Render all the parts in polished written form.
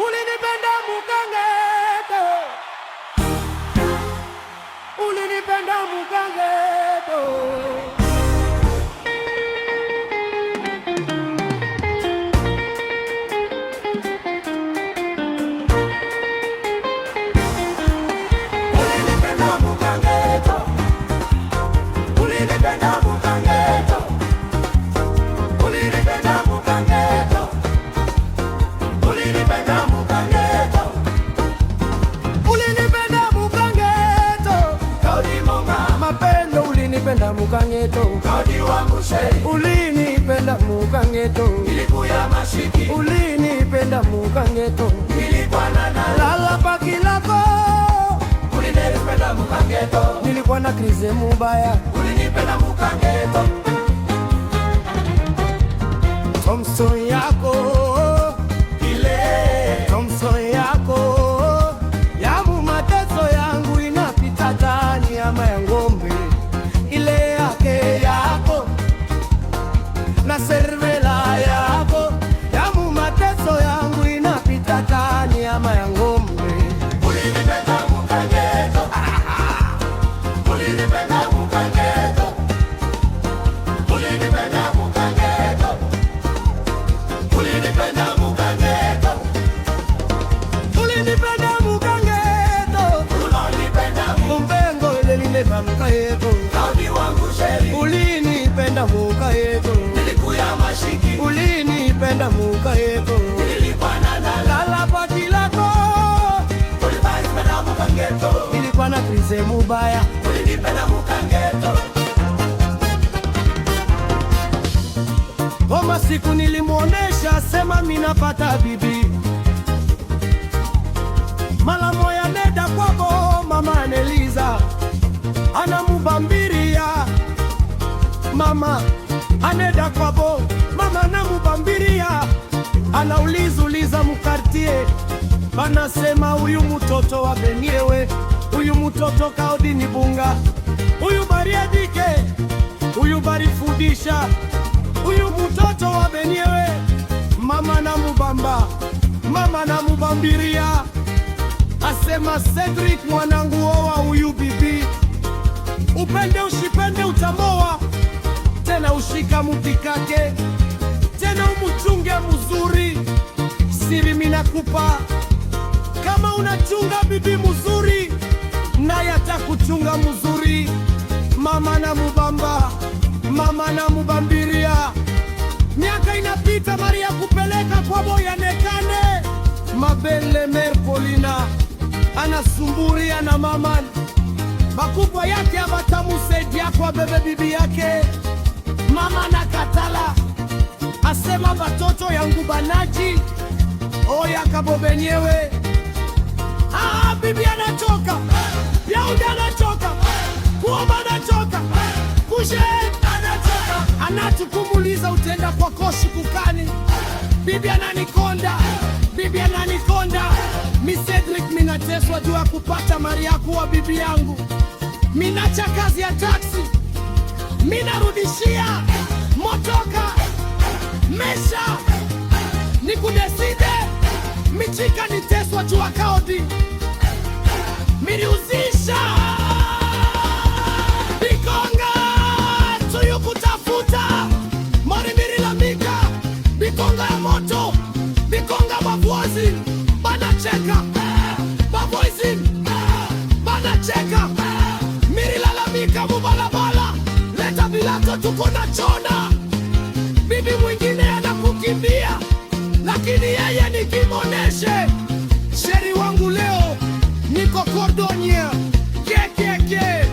Ulinipenda mukangeto, ulinipenda mukangeto. Ulinipenda mukangeto, ulinipenda mukangeto, ulinipenda mukangeto, ulinipenda mukangeto, ulinipenda mukangeto. Kaudi monga mapendo, ulinipenda mukangeto. Kaudi wangu shei, ulinipenda mukangeto. Ilikuya mashiki, ulinipenda mukangeto. Ilikuwa nana lala pakilako, ulinipenda mukangeto. Nilikuwa na krize mubaya, ulinipenda mukangeto. Thompson yako ile, Thompson yako yamu mateso yangu inapita ndani ya ng'ombe. Ile yake yako na servela yako yamu mateso yangu inapita ndani ya ng'ombe. Ulinipenda mukangeto, ulinipenda mukangeto, ulinipenda mukangeto, ulinipenda mukangeto, ulinipenda mukangeto, ulinipenda mumbengo ile nileva mukangeto. Kaudi wangu sheri, ulinipenda mukangeto. Nilikuya mashiki, ulinipenda mukangeto. Nilikuwa na lala pakilako, ulinipenda mukangeto. Nilikuwa na krize mubaya, ulinipenda mukangeto. Oma siku nilimuonesha sema minapata bibi, mala moya neda kwako mama Aneliza anamubambiria. Mama aneda kwabo mama anamubambiria, anaulizuliza mukartie, banasema huyu mutoto wa beniewe, huyu mutoto Kaudi ni bunga, huyu bariadike, huyu barifudisha, huyu mutoto wa beniewe. Mama na mubamba, mama na mubambiria, asema Cedric mwanangu owa huyu bibi, upende ushipende utamoa, tena ushika mutikake, tena umuchunge muzuri. Siri minakupa, kama unachunga bibi muzuri, naye atakuchunga muzuri. Mama na mubamba, mama na mubambiria. Miaka inapita, Maria kupeleka kwa boya nekane. Mabele Merpolina anasumburia na mama, makubwa yake abatamusaidia kwa bebe bibi yake. Mama na katala, asema batoto yangu banaji oya kabo benyewe. Bibi anachoka, Yaudi anachoka, kuomba anachoka, kushe anachoka, anatukumuliza utenda kwa koshi kukani. Bibi ananikonda, bibi ananikonda. Mi Cedric minateswa juu ya kupata Maria kuwa bibi yangu. Minacha kazi ya taksi, minarudishia motoka mesha, nikudeside michika niteswa juu ya Kaudi. Miriuzisha bikonga tuyu kutafuta mori mirilamika, bikonga ya moto, bikonga babuazi banacheka, babuazi banacheka. Mirilalamika mubalabala, leta bilato tuko na chona. Bibi mwingine anakukimbia, lakini yeye ni kimoneshe. Sheri wangu leo niko Cordonia, kekeke.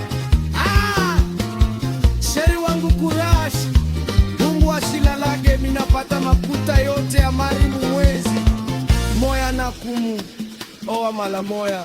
Sheri wangu kurash, Mungu ashilalage, minapata makuta yote ya mari mwezi. Moya na kumu, owa mala moya.